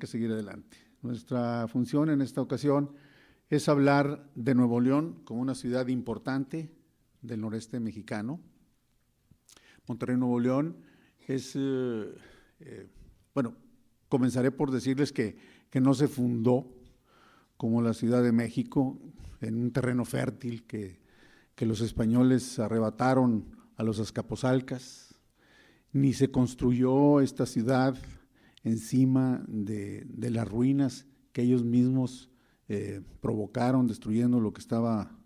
que seguir adelante. Nuestra función en esta ocasión es hablar de Nuevo León como una ciudad importante del noreste mexicano. Monterrey, Nuevo León es, bueno, comenzaré por decirles que no se fundó como la Ciudad de México en un terreno fértil que los españoles arrebataron a los azcapotzalcas, ni se construyó esta ciudad encima de las ruinas que ellos mismos provocaron, destruyendo lo que estaba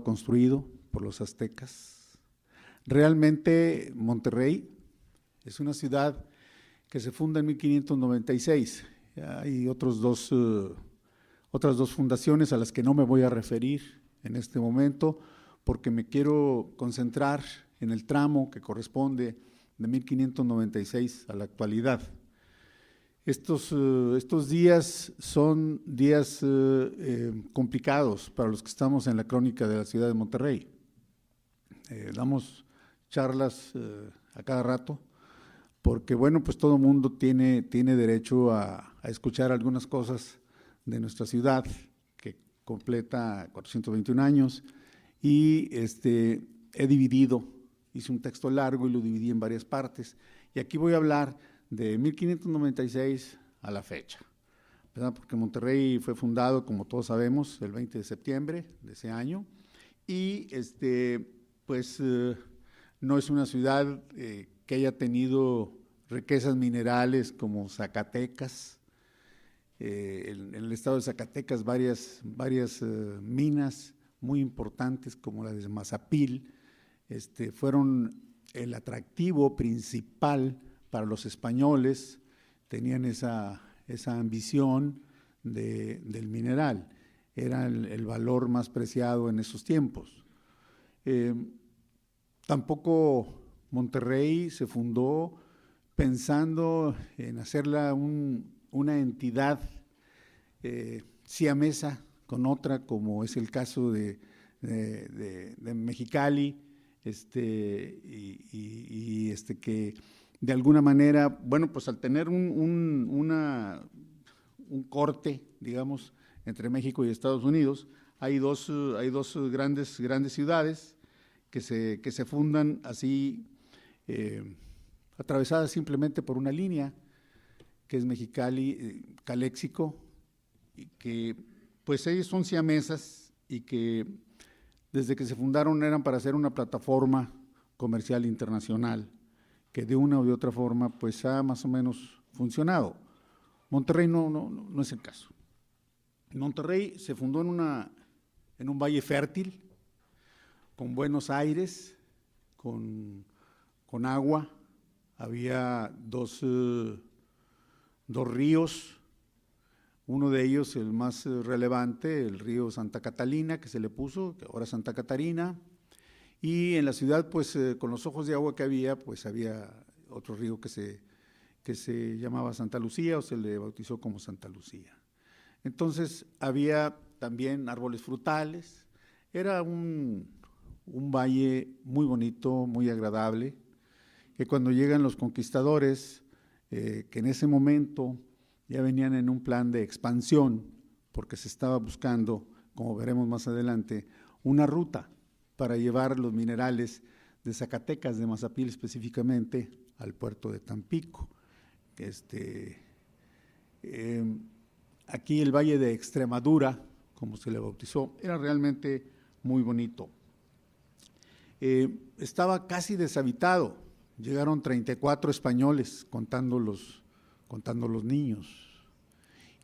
construido por los aztecas. Realmente Monterrey es una ciudad que se funda en 1596. Hay otras dos fundaciones a las que no me voy a referir en este momento, porque me quiero concentrar en el tramo que corresponde de 1596 a la actualidad. Estos días son días complicados para los que estamos en la crónica de la ciudad de Monterrey. Damos charlas a cada rato, porque bueno, pues todo mundo tiene derecho a escuchar algunas cosas de nuestra ciudad, que completa 421 años, y he dividido, hice un texto largo y lo dividí en varias partes, y aquí voy a hablar de 1596 a la fecha, ¿verdad? Porque Monterrey fue fundado, como todos sabemos, el 20 de septiembre de ese año, y no es una ciudad que haya tenido riquezas minerales como Zacatecas. En el estado de Zacatecas varias minas muy importantes como la de Mazapil fueron el atractivo principal para los españoles. Tenían esa ambición del mineral, era el valor más preciado en esos tiempos. Tampoco Monterrey se fundó pensando en hacerla una entidad siamesa con otra, como es el caso de Mexicali, que de alguna manera, bueno, pues al tener un corte, digamos, entre México y Estados Unidos, hay dos grandes ciudades que se fundan así, atravesadas simplemente por una línea, que es Mexicali, Caléxico, y que pues ellos son siamesas y que desde que se fundaron eran para hacer una plataforma comercial internacional, que de una u de otra forma pues ha más o menos funcionado. Monterrey no es el caso. Monterrey se fundó en un valle fértil, con buenos aires, con agua. Había dos ríos, uno de ellos el más relevante, el río Santa Catalina, que se le puso, que ahora Santa Catarina, y en la ciudad, pues con los ojos de agua que había, pues había otro río que se llamaba Santa Lucía, o se le bautizó como Santa Lucía. Entonces había también árboles frutales, era un valle muy bonito, muy agradable, que cuando llegan los conquistadores, que en ese momento ya venían en un plan de expansión, porque se estaba buscando, como veremos más adelante, una ruta para llevar los minerales de Zacatecas, de Mazapil específicamente, al puerto de Tampico. Aquí el Valle de Extremadura, como se le bautizó, era realmente muy bonito. Estaba casi deshabitado, llegaron 34 españoles, contando los niños.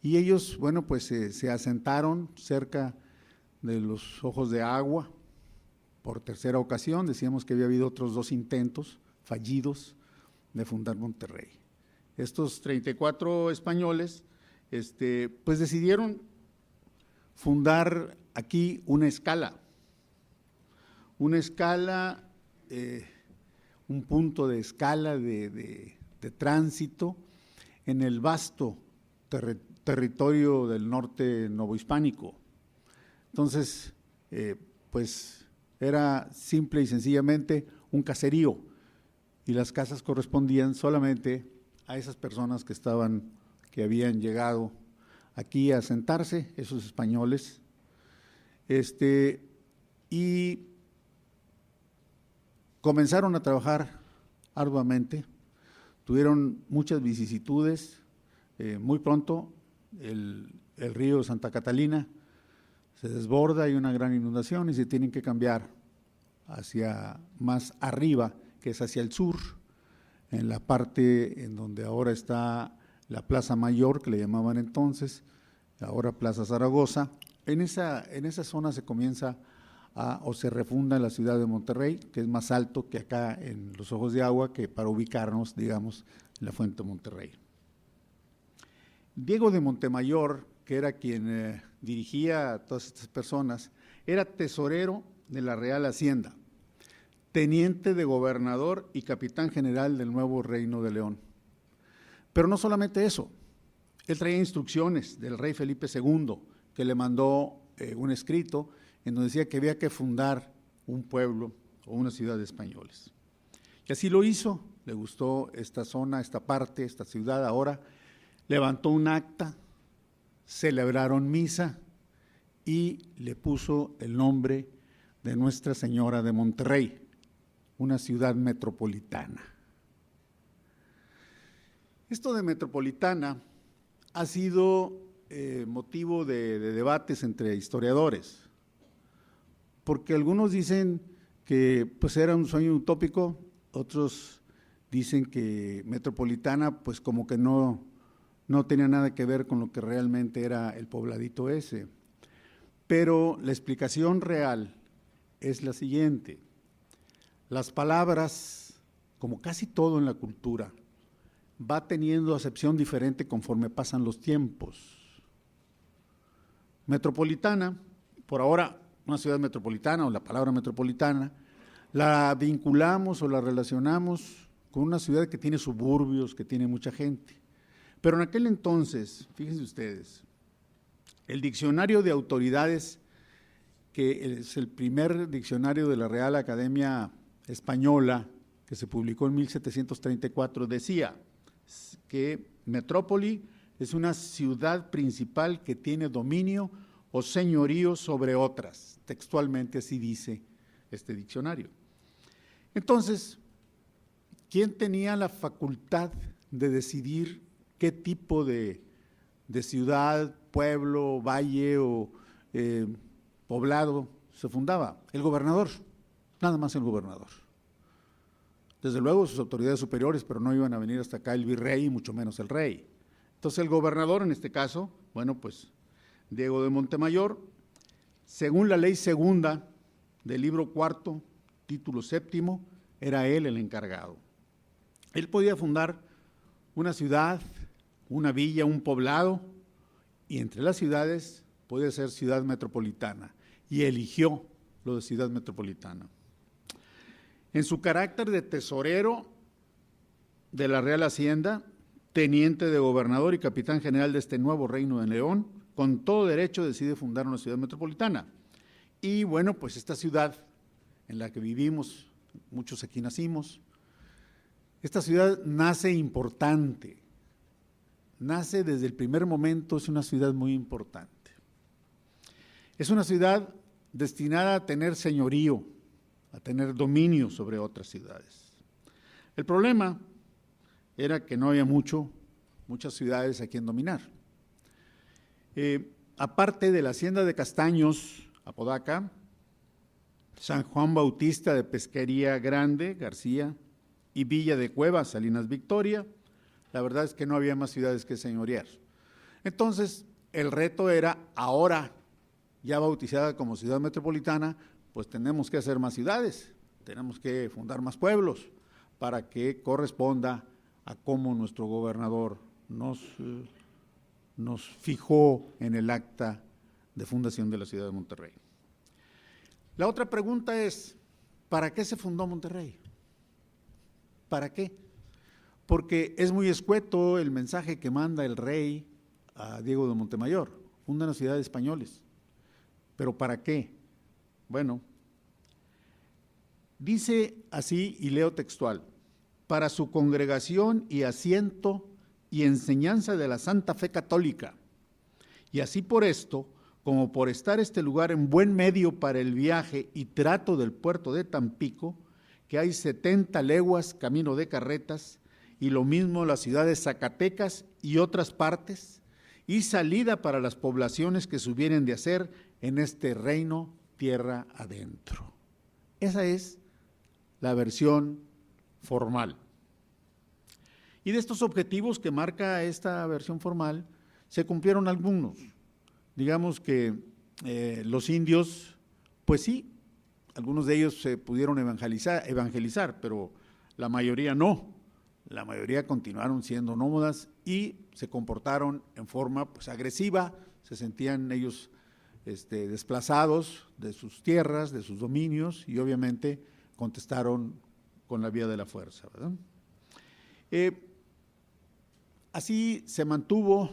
Y ellos, bueno, pues se asentaron cerca de los ojos de agua por tercera ocasión. Decíamos que había habido otros 2 intentos fallidos de fundar Monterrey. Estos 34 españoles, pues decidieron fundar aquí una escala, un punto de escala de tránsito en el vasto territorio del norte novohispánico. Entonces, pues era simple y sencillamente un caserío, y las casas correspondían solamente a esas personas que estaban que habían llegado aquí a asentarse, esos españoles, y comenzaron a trabajar arduamente, tuvieron muchas vicisitudes. Muy pronto el río Santa Catalina se desborda, hay una gran inundación y se tienen que cambiar hacia más arriba, que es hacia el sur, en la parte en donde ahora está la Plaza Mayor, que le llamaban entonces, ahora Plaza Zaragoza. En esa zona se comienza o se refunda la ciudad de Monterrey, que es más alto que acá en los Ojos de Agua, que para ubicarnos, digamos, en la Fuente de Monterrey. Diego de Montemayor, que era quien dirigía a todas estas personas, era tesorero de la Real Hacienda, teniente de gobernador y capitán general del nuevo Reino de León. Pero no solamente eso, él traía instrucciones del rey Felipe II, que le mandó un escrito en donde decía que había que fundar un pueblo o una ciudad de españoles. Y así lo hizo, le gustó esta zona, esta parte, esta ciudad ahora, levantó un acta, celebraron misa y le puso el nombre de Nuestra Señora de Monterrey, una ciudad metropolitana. Esto de metropolitana ha sido motivo de debates entre historiadores, porque algunos dicen que pues era un sueño utópico, otros dicen que metropolitana pues como que no tenía nada que ver con lo que realmente era el pobladito ese. Pero la explicación real es la siguiente: las palabras, como casi todo en la cultura, va teniendo acepción diferente conforme pasan los tiempos. Metropolitana, por ahora, una ciudad metropolitana o la palabra metropolitana, la vinculamos o la relacionamos con una ciudad que tiene suburbios, que tiene mucha gente. Pero en aquel entonces, fíjense ustedes, el diccionario de autoridades, que es el primer diccionario de la Real Academia Española, que se publicó en 1734, decía que metrópoli es una ciudad principal que tiene dominio o señorío sobre otras. Textualmente así dice este diccionario. Entonces, ¿quién tenía la facultad de decidir qué tipo de ciudad, pueblo, valle o poblado se fundaba? El gobernador, nada más el gobernador. Desde luego sus autoridades superiores, pero no iban a venir hasta acá el virrey y mucho menos el rey. Entonces el gobernador, en este caso, bueno, pues Diego de Montemayor, según la ley segunda del libro cuarto, título séptimo, era él el encargado. Él podía fundar una ciudad, una villa, un poblado, y entre las ciudades podía ser ciudad metropolitana, y eligió lo de ciudad metropolitana. En su carácter de tesorero de la Real Hacienda, teniente de gobernador y capitán general de este nuevo Reino de León, con todo derecho decide fundar una ciudad metropolitana. Y bueno, pues esta ciudad en la que vivimos, muchos aquí nacimos, esta ciudad nace importante, nace desde el primer momento, es una ciudad muy importante. Es una ciudad destinada a tener señorío, a tener dominio sobre otras ciudades. El problema era que no había muchas ciudades a quien dominar. Aparte de la hacienda de Castaños, Apodaca, San Juan Bautista de Pesquería Grande, García, y Villa de Cuevas, Salinas Victoria, la verdad es que no había más ciudades que señorear. Entonces, el reto era, ahora ya bautizada como ciudad metropolitana, pues tenemos que hacer más ciudades, tenemos que fundar más pueblos para que corresponda a cómo nuestro gobernador nos fijó en el acta de fundación de la ciudad de Monterrey. La otra pregunta es, ¿para qué se fundó Monterrey? ¿Para qué? Porque es muy escueto el mensaje que manda el rey a Diego de Montemayor, funda una ciudad de españoles. ¿Pero para qué? Bueno, dice así, y leo textual: para su congregación y asiento y enseñanza de la Santa Fe Católica. Y así por esto, como por estar este lugar en buen medio para el viaje y trato del puerto de Tampico, que hay 70 leguas camino de carretas, y lo mismo la ciudad de Zacatecas y otras partes, y salida para las poblaciones que se hubieren de hacer en este reino tierra adentro. Esa es la versión formal. Y de estos objetivos que marca esta versión formal, se cumplieron algunos. Digamos que los indios, pues sí, algunos de ellos se pudieron evangelizar, pero la mayoría no. La mayoría continuaron siendo nómadas y se comportaron en forma pues agresiva, se sentían ellos desplazados de sus tierras, de sus dominios, y obviamente contestaron con la vía de la fuerza, ¿verdad? Así se mantuvo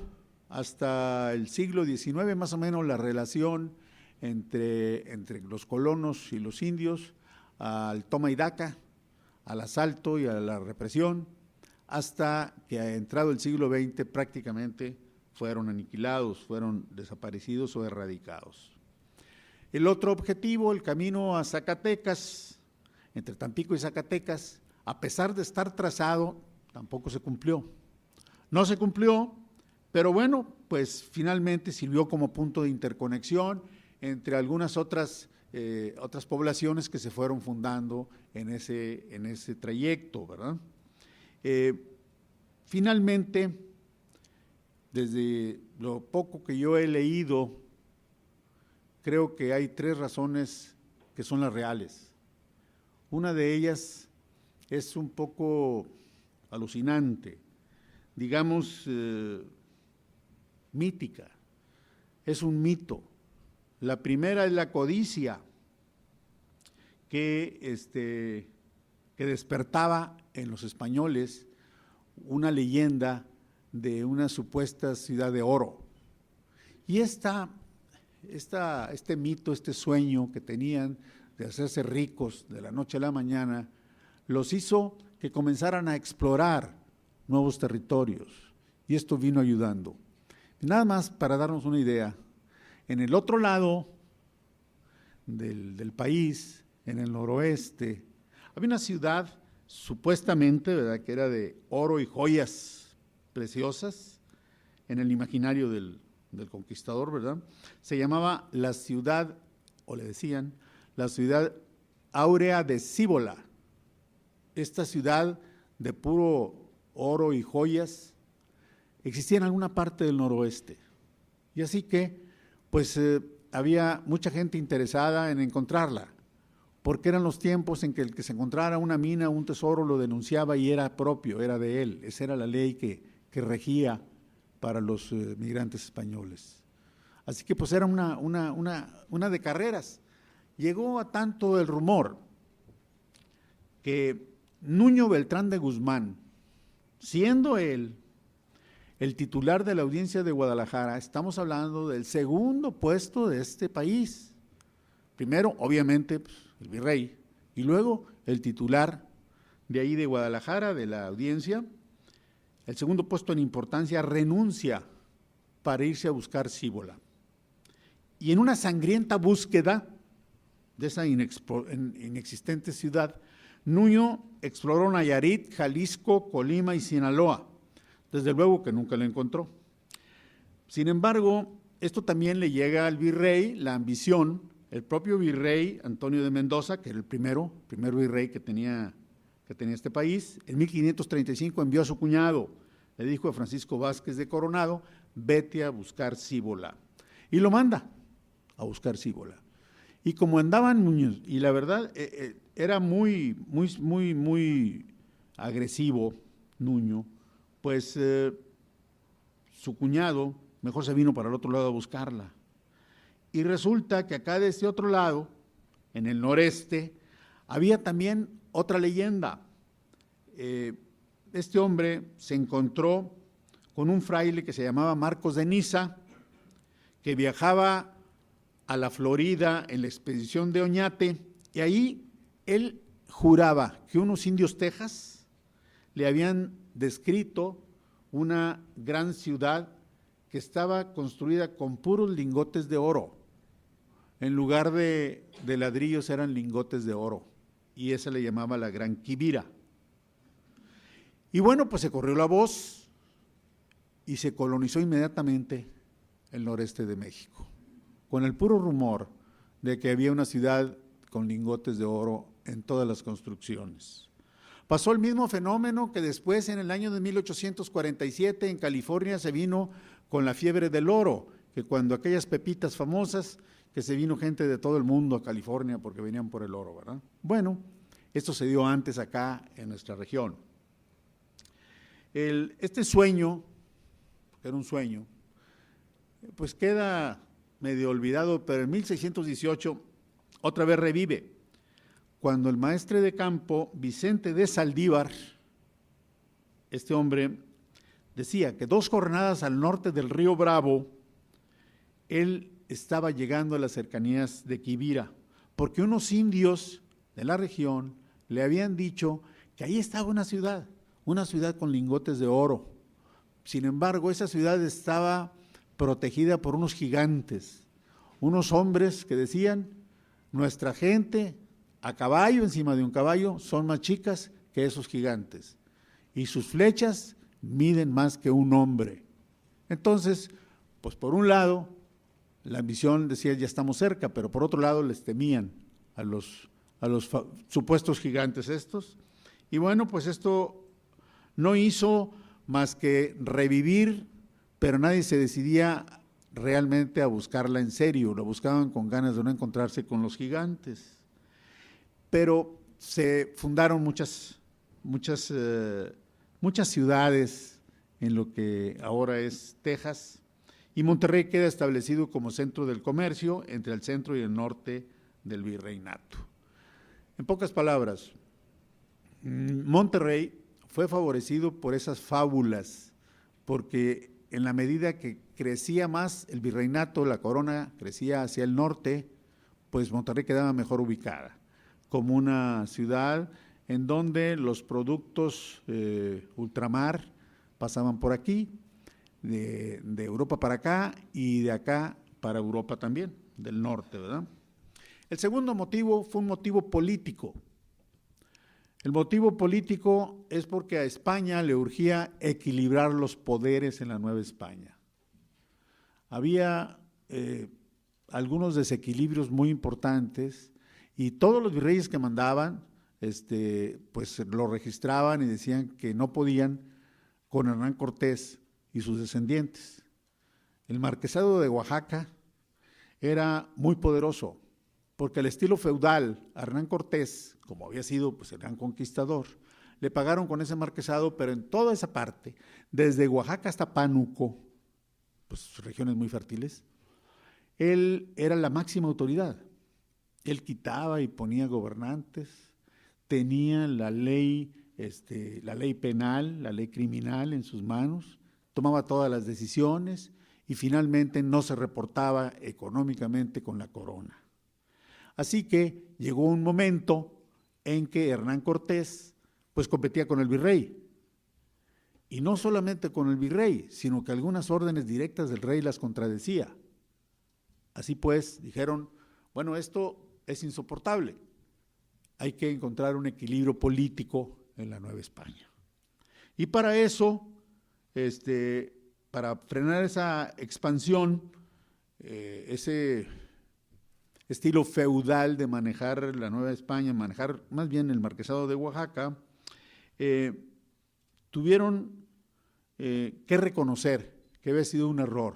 hasta el siglo XIX, más o menos, la relación entre los colonos y los indios, al toma y daca, al asalto y a la represión, hasta que entrado el siglo XX prácticamente fueron aniquilados, fueron desaparecidos o erradicados. El otro objetivo, el camino a Zacatecas, entre Tampico y Zacatecas, a pesar de estar trazado, tampoco se cumplió. No se cumplió, pero bueno, pues finalmente sirvió como punto de interconexión entre algunas otras poblaciones que se fueron fundando en ese trayecto, ¿verdad? Finalmente, desde lo poco que yo he leído, creo que hay 3 razones que son las reales. Una de ellas es un poco alucinante, digamos, mítica, es un mito. La primera es la codicia que despertaba en los españoles una leyenda de una supuesta ciudad de oro. Y este mito, este sueño que tenían de hacerse ricos de la noche a la mañana, los hizo que comenzaran a explorar nuevos territorios, y esto vino ayudando. Nada más para darnos una idea, en el otro lado del país, en el noroeste, había una ciudad supuestamente, ¿verdad?, que era de oro y joyas preciosas en el imaginario del conquistador, ¿verdad? Se llamaba la ciudad, o le decían, la ciudad áurea de Cíbola. Esta ciudad de puro oro y joyas existía en alguna parte del noroeste. Y así que, pues, había mucha gente interesada en encontrarla, porque eran los tiempos en que el que se encontrara una mina, un tesoro, lo denunciaba y era propio, era de él. Esa era la ley que regía para los migrantes españoles. Así que pues era una de carreras. Llegó a tanto el rumor que Nuño Beltrán de Guzmán, siendo él el titular de la audiencia de Guadalajara, estamos hablando del segundo puesto de este país. Primero, obviamente, pues, el virrey, y luego el titular de ahí de Guadalajara, de la audiencia. El segundo puesto en importancia, renuncia para irse a buscar Cíbola. Y en una sangrienta búsqueda de esa inexistente ciudad, Nuño exploró Nayarit, Jalisco, Colima y Sinaloa. Desde luego que nunca la encontró. Sin embargo, esto también le llega al virrey, la ambición. El propio virrey Antonio de Mendoza, que era el primer virrey que tenía este país, en 1535 envió a su cuñado, le dijo a Francisco Vázquez de Coronado, vete a buscar Cíbola. Y lo manda a buscar Cíbola. Y como andaban Muñoz, y la verdad era muy agresivo Nuño, pues su cuñado mejor se vino para el otro lado a buscarla. Y resulta que acá de este otro lado, en el noreste, había también otra leyenda. Este hombre se encontró con un fraile que se llamaba Marcos de Niza, que viajaba a la Florida en la expedición de Oñate, y ahí él juraba que unos indios tejas le habían descrito una gran ciudad que estaba construida con puros lingotes de oro. En lugar de ladrillos eran lingotes de oro, y esa le llamaba la Gran Quivira. Y bueno, pues se corrió la voz y se colonizó inmediatamente el noreste de México, con el puro rumor de que había una ciudad con lingotes de oro en todas las construcciones. Pasó el mismo fenómeno que después, en el año de 1847, en California se vino con la fiebre del oro, que cuando aquellas pepitas famosas, que se vino gente de todo el mundo a California porque venían por el oro, ¿verdad? Bueno, esto se dio antes acá en nuestra región. Este sueño, que era un sueño, pues queda medio olvidado, pero en 1618 otra vez revive, cuando el maestre de campo Vicente de Saldívar, este hombre, decía que 2 jornadas al norte del río Bravo, él estaba llegando a las cercanías de Quivira, porque unos indios de la región le habían dicho que ahí estaba una ciudad con lingotes de oro. Sin embargo, esa ciudad estaba protegida por unos gigantes, unos hombres que decían: nuestra gente a caballo, encima de un caballo, son más chicas que esos gigantes, y sus flechas miden más que un hombre. Entonces, pues por un lado, la ambición decía ya estamos cerca, pero por otro lado les temían a los supuestos gigantes estos. Y bueno, pues esto no hizo más que revivir, pero nadie se decidía realmente a buscarla en serio, la buscaban con ganas de no encontrarse con los gigantes. Pero se fundaron muchas ciudades en lo que ahora es Texas, y Monterrey queda establecido como centro del comercio entre el centro y el norte del virreinato. En pocas palabras, Monterrey fue favorecido por esas fábulas, porque en la medida que crecía más el virreinato, la corona crecía hacia el norte, pues Monterrey quedaba mejor ubicada, como una ciudad en donde los productos ultramar pasaban por aquí, de Europa para acá y de acá para Europa también, del norte, ¿verdad? El segundo motivo fue un motivo político. El motivo político es porque a España le urgía equilibrar los poderes en la Nueva España. Había algunos desequilibrios muy importantes y todos los virreyes que mandaban, pues lo registraban y decían que no podían con Hernán Cortés y sus descendientes. El marquesado de Oaxaca era muy poderoso, porque al estilo feudal, a Hernán Cortés, como había sido pues el gran conquistador, le pagaron con ese marquesado, pero en toda esa parte, desde Oaxaca hasta Pánuco, pues regiones muy fértiles, él era la máxima autoridad. Él quitaba y ponía gobernantes, tenía la ley penal, la ley criminal en sus manos, tomaba todas las decisiones y finalmente no se reportaba económicamente con la corona. Así que llegó un momento en que Hernán Cortés pues competía con el virrey. Y no solamente con el virrey, sino que algunas órdenes directas del rey las contradecía. Así pues, dijeron, bueno, esto es insoportable, hay que encontrar un equilibrio político en la Nueva España. Y para eso, para frenar esa expansión, ese estilo feudal de manejar la Nueva España, manejar más bien el marquesado de Oaxaca, tuvieron que reconocer que había sido un error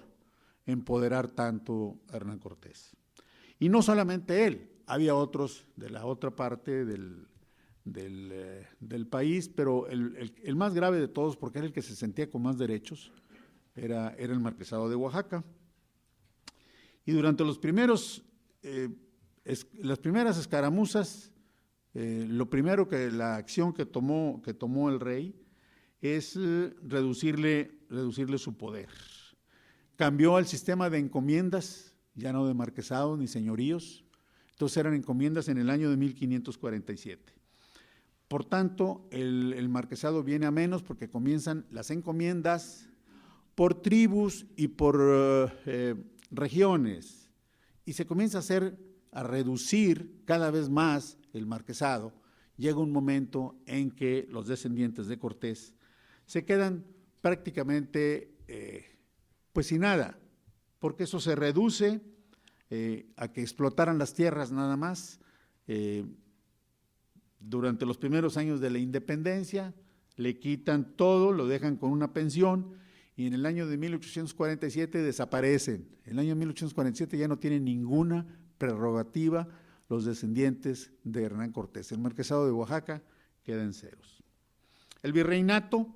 empoderar tanto a Hernán Cortés. Y no solamente él, había otros de la otra parte del país, pero el más grave de todos, porque era el que se sentía con más derechos, era el marquesado de Oaxaca. Y durante las primeras escaramuzas, la acción que tomó el rey es reducirle su poder. Cambió el sistema de encomiendas, ya no de marquesados ni señoríos, entonces eran encomiendas en el año de 1547. Por tanto, el marquesado viene a menos porque comienzan las encomiendas por tribus y por regiones, y se comienza a reducir cada vez más el marquesado. Llega un momento en que los descendientes de Cortés se quedan prácticamente pues sin nada, porque eso se reduce a que explotaran las tierras nada más. Durante los primeros años de la independencia, le quitan todo, lo dejan con una pensión, y en el año de 1847 desaparecen. En el año de 1847 ya no tienen ninguna prerrogativa los descendientes de Hernán Cortés. El marquesado de Oaxaca queda en ceros. El virreinato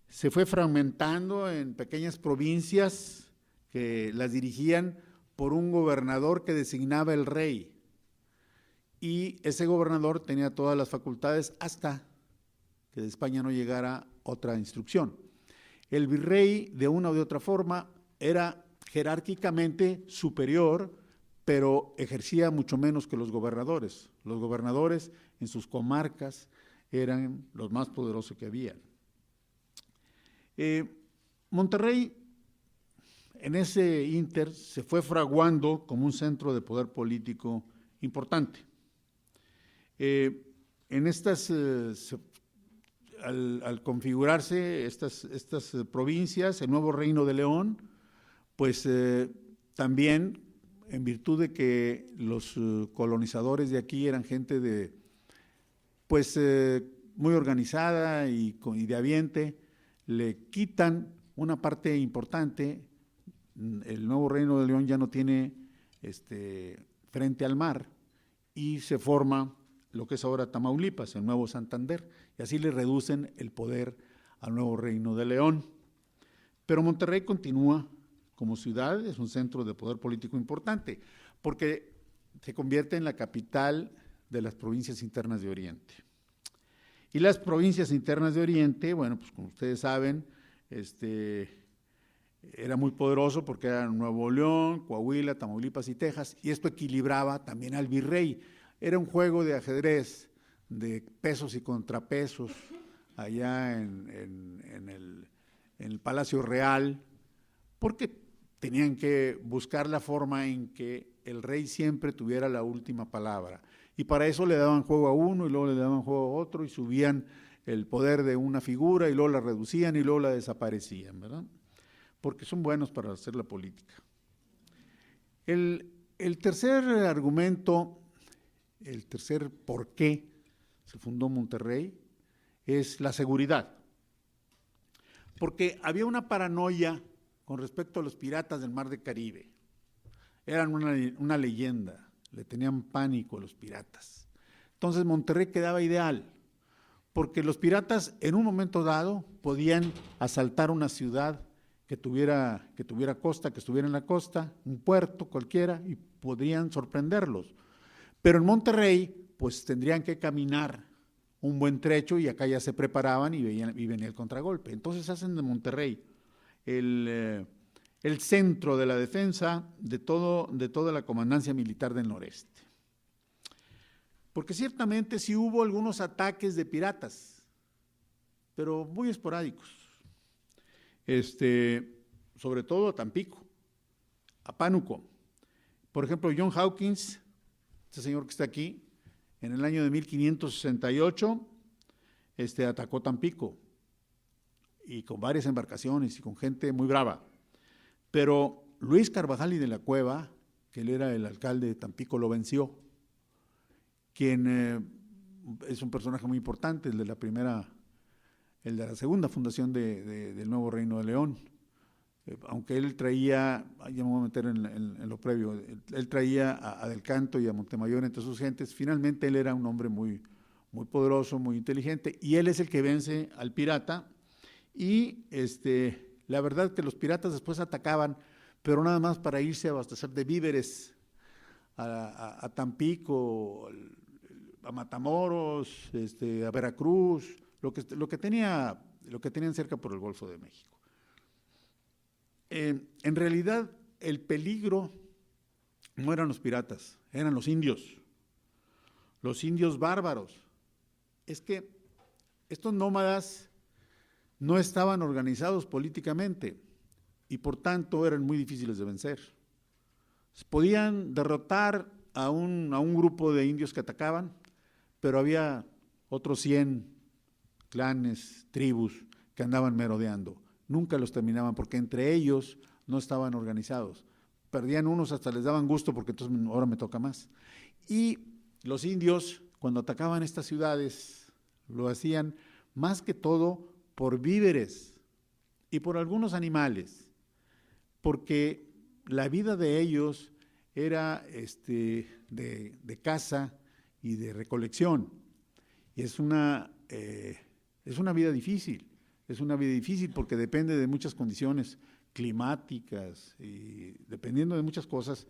se fue fragmentando en pequeñas provincias que las dirigían por un gobernador que designaba el rey, y ese gobernador tenía todas las facultades hasta que de España no llegara otra instrucción. El virrey, de una u de otra forma, era jerárquicamente superior, pero ejercía mucho menos que los gobernadores. Los gobernadores en sus comarcas eran los más poderosos que había. Monterrey, en ese ínter, se fue fraguando como un centro de poder político importante. En estas, al configurarse estas provincias, el nuevo Reino de León, pues también, en virtud de que los colonizadores de aquí eran gente pues muy organizada y de aviente, le quitan una parte importante. El nuevo Reino de León ya no tiene frente al mar, y se forma lo que es ahora Tamaulipas, el Nuevo Santander, y así le reducen el poder al nuevo Reino de León. Pero Monterrey continúa como ciudad, es un centro de poder político importante, porque se convierte en la capital de las provincias internas de Oriente. Y las provincias internas de Oriente, bueno, pues como ustedes saben, era muy poderoso porque eran Nuevo León, Coahuila, Tamaulipas y Texas, y esto equilibraba también al virrey. Era un juego de ajedrez, de pesos y contrapesos, allá en el Palacio Real, porque tenían que buscar la forma en que el rey siempre tuviera la última palabra. Y para eso le daban juego a uno y luego le daban juego a otro, y subían el poder de una figura y luego la reducían y luego la desaparecían, ¿verdad? Porque son buenos para hacer la política. El tercer argumento, el tercer por qué se fundó Monterrey, es la seguridad. Porque había una paranoia con respecto a los piratas del Mar del Caribe. Eran una leyenda, le tenían pánico a los piratas. Entonces Monterrey quedaba ideal, porque los piratas en un momento dado podían asaltar una ciudad que tuviera costa, que estuviera en la costa, un puerto cualquiera, y podrían sorprenderlos. Pero en Monterrey, pues tendrían que caminar un buen trecho, y acá ya se preparaban y venía el contragolpe. Entonces hacen de Monterrey el centro de la defensa de toda la comandancia militar del noreste. Porque ciertamente sí hubo algunos ataques de piratas, pero muy esporádicos. Sobre todo a Tampico, a Pánuco. Por ejemplo, John Hawkins, este señor que está aquí, en el año de 1568, atacó Tampico, y con varias embarcaciones y con gente muy brava. Pero Luis Carvajal y de la Cueva, que él era el alcalde de Tampico, lo venció, quien es un personaje muy importante, el de la segunda fundación del nuevo Reino de León. Aunque él traía, ya me voy a meter en lo previo, él traía a Del Canto y a Montemayor entre sus gentes. Finalmente él era un hombre muy, muy poderoso, muy inteligente, y él es el que vence al pirata. Y la verdad que los piratas después atacaban, pero nada más para irse a abastecer de víveres a Tampico, a Matamoros, a Veracruz, lo que tenían cerca por el Golfo de México. En realidad, el peligro no eran los piratas, eran los indios bárbaros, es que estos nómadas no estaban organizados políticamente y por tanto eran muy difíciles de vencer. Podían derrotar a un grupo de indios que atacaban, pero había otros 100 clanes, tribus que andaban merodeando. Nunca los terminaban porque entre ellos no estaban organizados. Perdían unos, hasta les daban gusto porque entonces ahora me toca más. Y los indios, cuando atacaban estas ciudades, lo hacían más que todo por víveres y por algunos animales, porque la vida de ellos era de caza y de recolección. Y es una vida difícil, porque depende de muchas condiciones climáticas y dependiendo de muchas cosas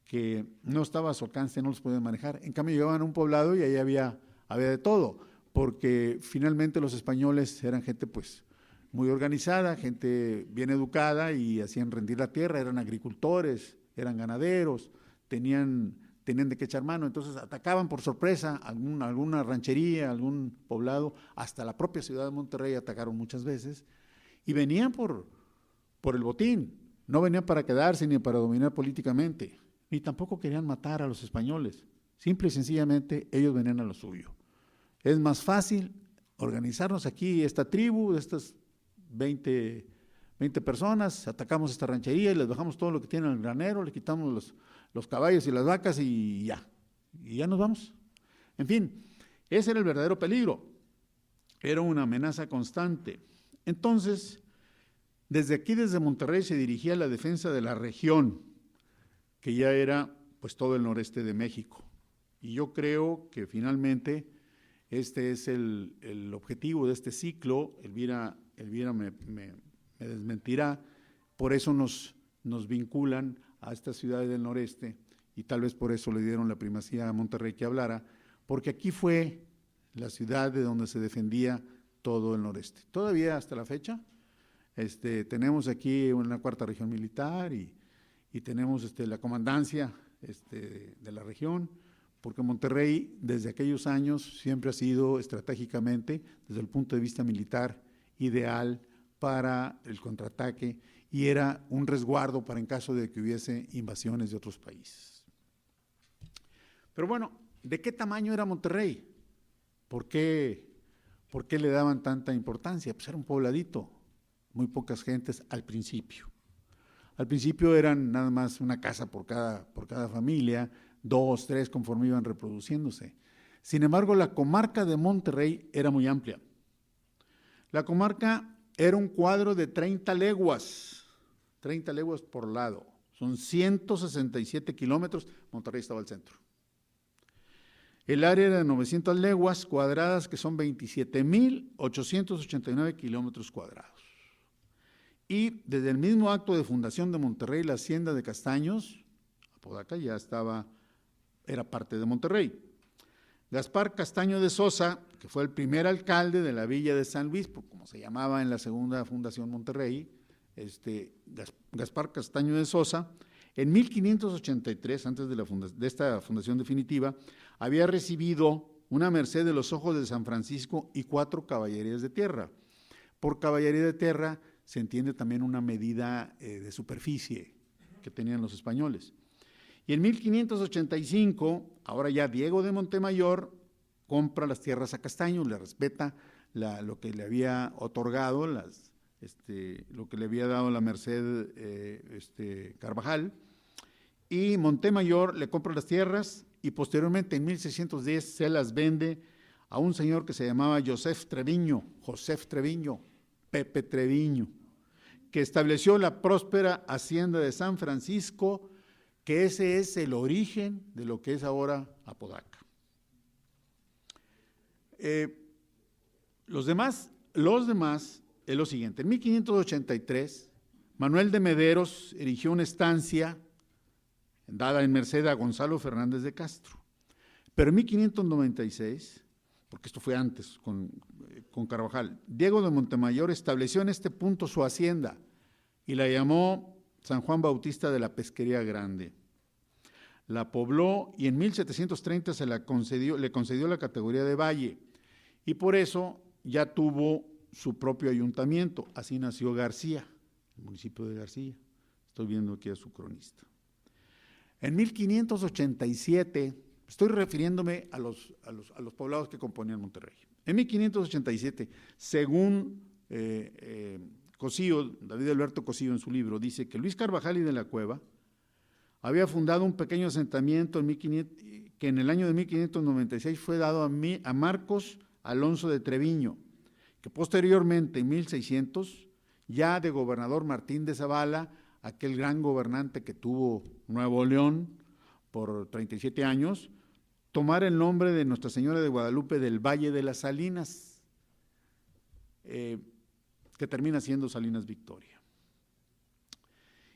que no estaba a su alcance, no los podían manejar. En cambio llegaban a un poblado y ahí había de todo, porque finalmente los españoles eran gente pues muy organizada, gente bien educada y hacían rendir la tierra, eran agricultores, eran ganaderos, tenían de qué echar mano, entonces atacaban por sorpresa alguna ranchería, algún poblado, hasta la propia ciudad de Monterrey atacaron muchas veces y venían por el botín, no venían para quedarse ni para dominar políticamente, ni tampoco querían matar a los españoles, simple y sencillamente ellos venían a lo suyo. Es más fácil organizarnos aquí, esta tribu, de estas 20 personas, atacamos esta ranchería y les bajamos todo lo que tienen en el granero, le quitamos los caballos y las vacas y ya nos vamos. En fin, ese era el verdadero peligro, era una amenaza constante. Entonces, desde Monterrey se dirigía a la defensa de la región, que ya era pues todo el noreste de México. Y yo creo que finalmente este es el objetivo de este ciclo. Elvira me desmentirá, por eso nos vinculan a estas ciudades del noreste y tal vez por eso le dieron la primacía a Monterrey que hablara, porque aquí fue la ciudad de donde se defendía todo el noreste. Todavía hasta la fecha tenemos aquí una cuarta región militar y tenemos la comandancia de la región, porque Monterrey desde aquellos años siempre ha sido estratégicamente, desde el punto de vista militar, ideal para el contraataque y era un resguardo para en caso de que hubiese invasiones de otros países. Pero bueno, ¿de qué tamaño era Monterrey? ¿Por qué le daban tanta importancia? Pues era un pobladito, muy pocas gentes al principio. Al principio eran nada más una casa por cada familia, 2, 3 conforme iban reproduciéndose. Sin embargo, la comarca de Monterrey era muy amplia. La comarca era un cuadro de 30 leguas por lado, son 167 kilómetros, Monterrey estaba al centro. El área era de 900 leguas cuadradas, que son 27,889 kilómetros cuadrados. Y desde el mismo acto de fundación de Monterrey, la hacienda de Castaños, Apodaca, era parte de Monterrey. Gaspar Castaño de Sosa, que fue el primer alcalde de la villa de San Luis, como se llamaba en la segunda fundación Monterrey, Gaspar Castaño de Sosa, en 1583, antes de esta fundación definitiva, había recibido una merced de los ojos de San Francisco y 4 caballerías de tierra. Por caballería de tierra se entiende también una medida de superficie que tenían los españoles. Y en 1585, ahora ya Diego de Montemayor compra las tierras a Castaño, le respeta lo que le había otorgado, lo que le había dado la merced Carvajal, y Montemayor le compra las tierras y posteriormente en 1610 se las vende a un señor que se llamaba Joseph Treviño, Pepe Treviño, que estableció la próspera hacienda de San Francisco, que ese es el origen de lo que es ahora Apodaca. Los demás es lo siguiente. En 1583, Manuel de Mederos erigió una estancia dada en merced a Gonzalo Fernández de Castro. Pero en 1596, porque esto fue antes con Carvajal, Diego de Montemayor estableció en este punto su hacienda y la llamó San Juan Bautista de la Pesquería Grande. La pobló y en 1730 le concedió la categoría de valle y por eso ya tuvo su propio ayuntamiento. Así nació García, el municipio de García. Estoy viendo aquí a su cronista. En 1587, estoy refiriéndome a los poblados que componían Monterrey. En 1587, según Cosío, David Alberto Cosío en su libro, dice que Luis Carvajal y de la Cueva había fundado un pequeño asentamiento que en el año de 1596 fue dado a Marcos Alonso de Treviño, que posteriormente, en 1600, ya de gobernador Martín de Zavala, aquel gran gobernante que tuvo Nuevo León por 37 años, tomar el nombre de Nuestra Señora de Guadalupe del Valle de las Salinas, que termina siendo Salinas Victoria.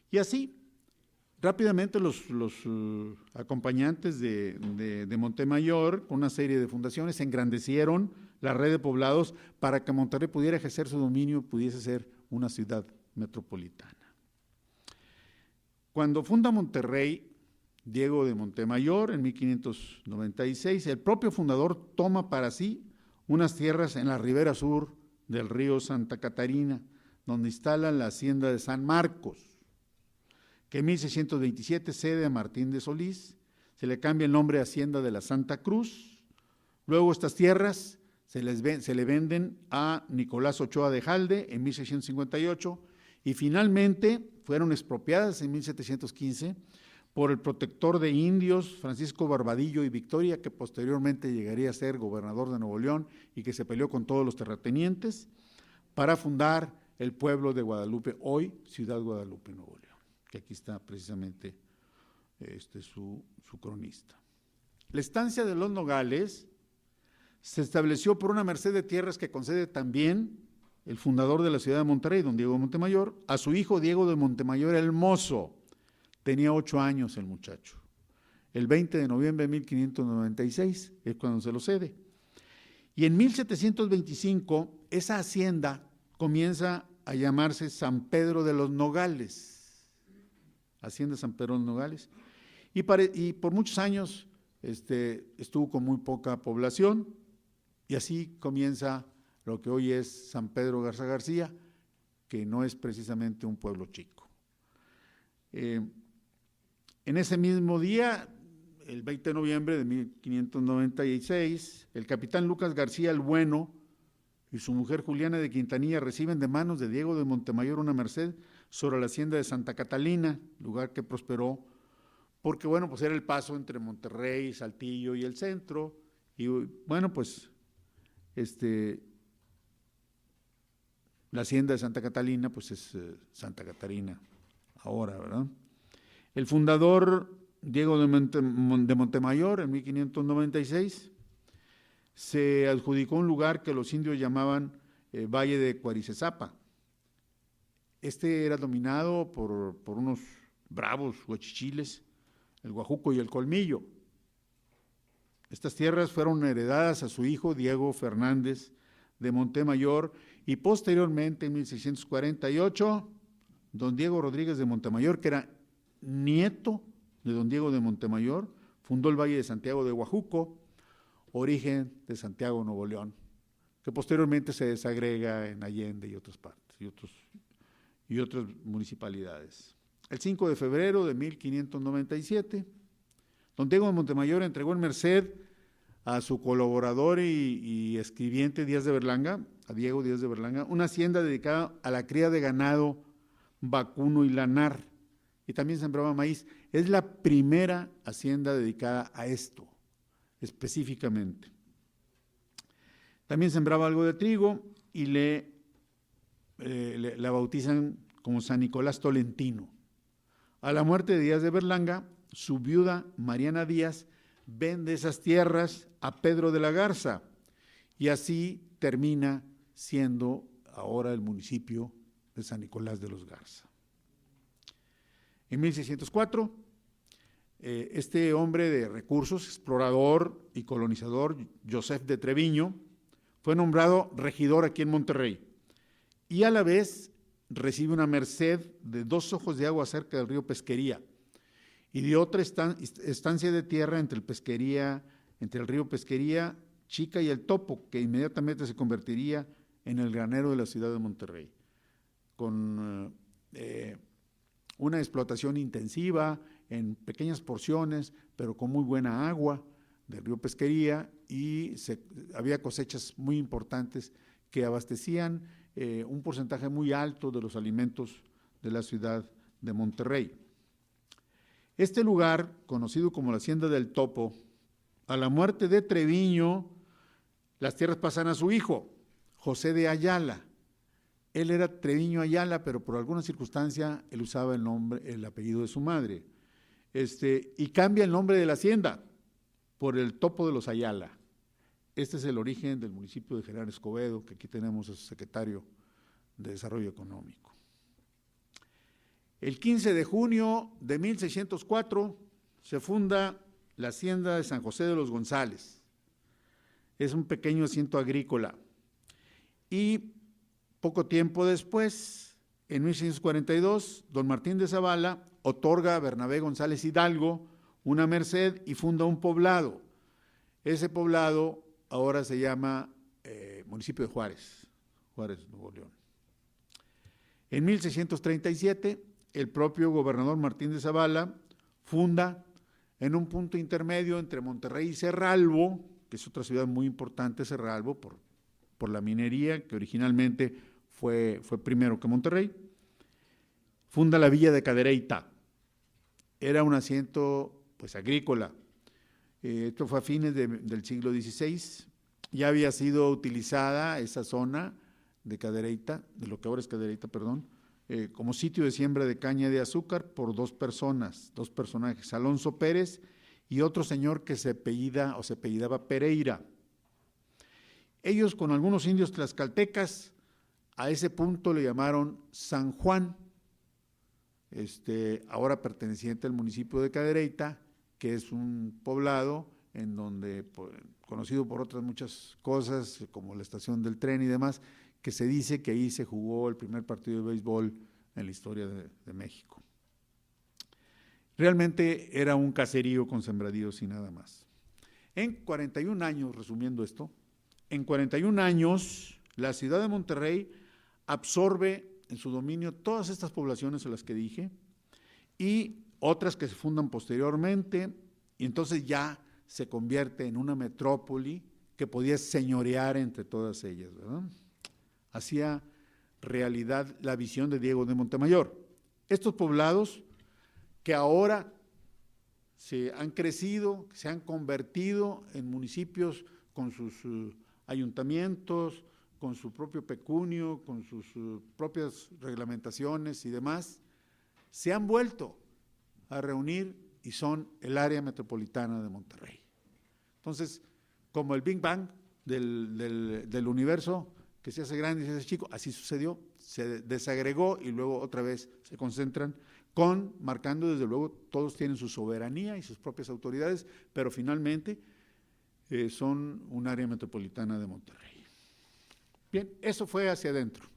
Y así, rápidamente los acompañantes de Montemayor, con una serie de fundaciones, engrandecieron la red de poblados para que Monterrey pudiera ejercer su dominio y pudiese ser una ciudad metropolitana. Cuando funda Monterrey, Diego de Montemayor, en 1596, el propio fundador toma para sí unas tierras en la ribera sur del río Santa Catarina, donde instala la hacienda de San Marcos, que en 1627 cede a Martín de Solís, se le cambia el nombre a Hacienda de la Santa Cruz. Luego estas tierras se le venden a Nicolás Ochoa de Jalde en 1658 y finalmente fueron expropiadas en 1715 por el protector de indios Francisco Barbadillo y Victoria, que posteriormente llegaría a ser gobernador de Nuevo León y que se peleó con todos los terratenientes para fundar el pueblo de Guadalupe, hoy Ciudad Guadalupe, Nuevo León, que aquí está precisamente su cronista. La estancia de Los Nogales se estableció por una merced de tierras que concede también el fundador de la ciudad de Monterrey, don Diego de Montemayor, a su hijo Diego de Montemayor el Mozo. Tenía 8 años el muchacho. El 20 de noviembre de 1596 es cuando se lo cede. Y en 1725 esa hacienda comienza a llamarse San Pedro de los Nogales. Hacienda San Pedro de los Nogales. Y por muchos años estuvo con muy poca población, y así comienza lo que hoy es San Pedro Garza García, que no es precisamente un pueblo chico. En ese mismo día, el 20 de noviembre de 1596, el capitán Lucas García el Bueno y su mujer Juliana de Quintanilla reciben de manos de Diego de Montemayor una merced sobre la hacienda de Santa Catalina, lugar que prosperó porque, bueno, pues era el paso entre Monterrey, Saltillo y el centro, y bueno, pues la hacienda de Santa Catalina, pues es Santa Catarina ahora, ¿verdad? El fundador Diego de Montemayor, en 1596, se adjudicó un lugar que los indios llamaban Valle de Cuaricezapa. Era dominado por unos bravos huachichiles, el Guajuco y el Colmillo. Estas tierras fueron heredadas a su hijo Diego Fernández de Montemayor y posteriormente, en 1648, don Diego Rodríguez de Montemayor, que era nieto de don Diego de Montemayor, fundó el Valle de Santiago de Guajuco, origen de Santiago, Nuevo León, que posteriormente se desagrega en Allende y otras partes, y otras municipalidades. El 5 de febrero de 1597, don Diego de Montemayor entregó en merced a su colaborador y escribiente Díaz de Berlanga, a Diego Díaz de Berlanga, una hacienda dedicada a la cría de ganado vacuno y lanar, y también sembraba maíz. Es la primera hacienda dedicada a esto, específicamente. También sembraba algo de trigo y la bautizan como San Nicolás Tolentino. A la muerte de Díaz de Berlanga, su viuda Mariana Díaz vende esas tierras a Pedro de la Garza y así termina siendo ahora el municipio de San Nicolás de los Garza. En 1604, este hombre de recursos, explorador y colonizador, Joseph de Treviño, fue nombrado regidor aquí en Monterrey y a la vez recibe una merced de 2 ojos de agua cerca del río Pesquería y de otra estancia de tierra entre el río Pesquería Chica y El Topo, que inmediatamente se convertiría en el granero de la ciudad de Monterrey, con una explotación intensiva en pequeñas porciones, pero con muy buena agua del río Pesquería, y había cosechas muy importantes que abastecían un porcentaje muy alto de los alimentos de la ciudad de Monterrey. Este lugar, conocido como la Hacienda del Topo, a la muerte de Treviño, las tierras pasan a su hijo, José de Ayala. Él era Treviño Ayala, pero por alguna circunstancia él usaba el apellido de su madre. Y cambia el nombre de la hacienda por el Topo de los Ayala. Este es el origen del municipio de General Escobedo, que aquí tenemos a su secretario de Desarrollo Económico. El 15 de junio de 1604 se funda la hacienda de San José de los González. Es un pequeño asiento agrícola. Y poco tiempo después, en 1642, don Martín de Zavala otorga a Bernabé González Hidalgo una merced y funda un poblado. Ese poblado ahora se llama municipio de Juárez, Nuevo León. En 1637, el propio gobernador Martín de Zavala funda en un punto intermedio entre Monterrey y Cerralbo, que es otra ciudad muy importante, Cerralbo, por la minería, que originalmente fue primero que Monterrey, funda la villa de Cadereyta. Era un asiento pues agrícola. Esto fue a fines del siglo XVI. Ya había sido utilizada esa zona de Cadereyta, de lo que ahora es Cadereyta, perdón, como sitio de siembra de caña de azúcar por dos personajes, Alonso Pérez y otro señor que se apellidaba Pereira. Ellos, con algunos indios tlaxcaltecas, a ese punto le llamaron San Juan, ahora perteneciente al municipio de Cadereyta, que es un poblado en donde, conocido por otras muchas cosas, como la estación del tren y demás, que se dice que ahí se jugó el primer partido de béisbol en la historia de México. Realmente era un caserío con sembradíos y nada más. En 41 años, resumiendo esto, en 41 años la ciudad de Monterrey absorbe en su dominio todas estas poblaciones a las que dije y otras que se fundan posteriormente, y entonces ya se convierte en una metrópoli que podía señorear entre todas ellas, ¿verdad? Hacía realidad la visión de Diego de Montemayor. Estos poblados que ahora se han crecido, se han convertido en municipios con sus ayuntamientos, con su propio pecunio, con sus propias reglamentaciones y demás, se han vuelto a reunir y son el área metropolitana de Monterrey. Entonces, como el Big Bang del universo, que se hace grande y se hace chico, así sucedió, se desagregó y luego otra vez se concentran, marcando desde luego, todos tienen su soberanía y sus propias autoridades, pero finalmente son un área metropolitana de Monterrey. Bien, eso fue hacia adentro.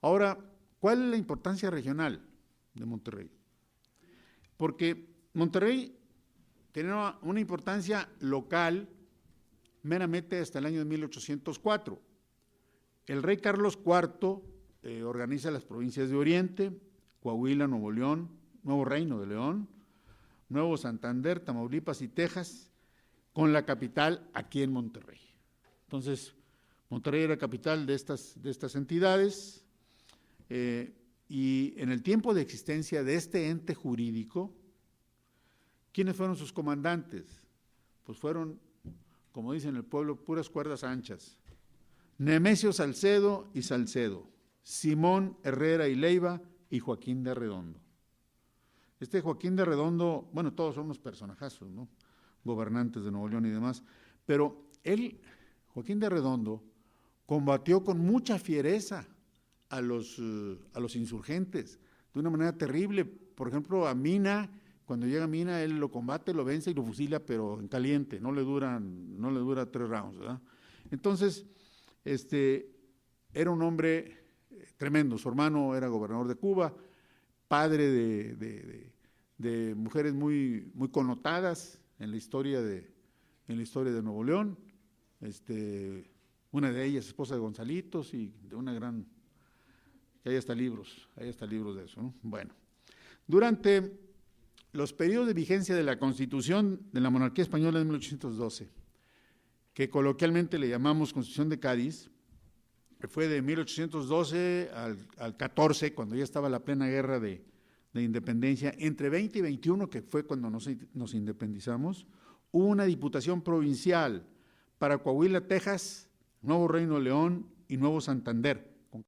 Ahora, ¿cuál es la importancia regional de Monterrey? Porque Monterrey tenía una importancia local meramente hasta el año de 1804. El rey Carlos IV organiza las provincias de Oriente, Coahuila, Nuevo León, Nuevo Reino de León, Nuevo Santander, Tamaulipas y Texas, con la capital aquí en Monterrey. Entonces, Monterrey era capital de estas entidades, y en el tiempo de existencia de este ente jurídico, ¿quiénes fueron sus comandantes? Pues fueron, como dicen en el pueblo, puras cuerdas anchas. Nemesio Salcedo y Salcedo, Simón Herrera y Leiva y Joaquín de Arredondo. Joaquín de Arredondo, bueno, todos son unos personajazos, ¿no? Gobernantes de Nuevo León y demás, pero Joaquín de Arredondo, combatió con mucha fiereza a los insurgentes, de una manera terrible. Por ejemplo, a Mina, cuando llega Mina, él lo combate, lo vence y lo fusila, pero en caliente, no le dura 3 rounds, ¿verdad? Entonces, era un hombre tremendo. Su hermano era gobernador de Cuba, padre de mujeres muy, muy connotadas en la historia de Nuevo León, una de ellas, esposa de Gonzalitos, y de una gran, que hay hasta libros de eso, ¿no? Bueno, durante los periodos de vigencia de la Constitución de la Monarquía Española de 1812, que coloquialmente le llamamos Constitución de Cádiz, que fue de 1812 al 14, cuando ya estaba la plena guerra de independencia, entre 20 y 21, que fue cuando nos independizamos, hubo una diputación provincial para Coahuila, Texas, Nuevo Reino de León y Nuevo Santander, con